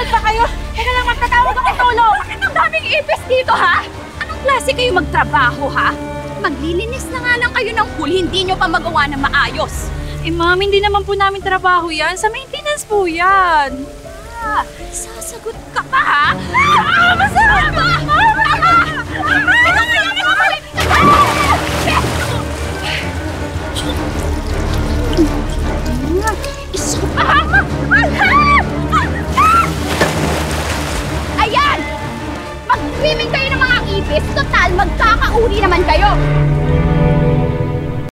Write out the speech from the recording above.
ba kayo? Teka lang, magtatawag ako ng tulong! Bakit ang daming ipis dito, ha? Anong klase kayo magtrabaho, ha? Maglilinis na nga lang kayo ng pool, hindi nyo pa magawa na maayos. Eh ma'am, hindi naman po namin trabaho yan. Sa maintenance po yan. Ah, sasagot ka pa, ha? Masarap ba? Ayan! Mag-swimming kayo ng mga ipis, total magkakauri naman kayo!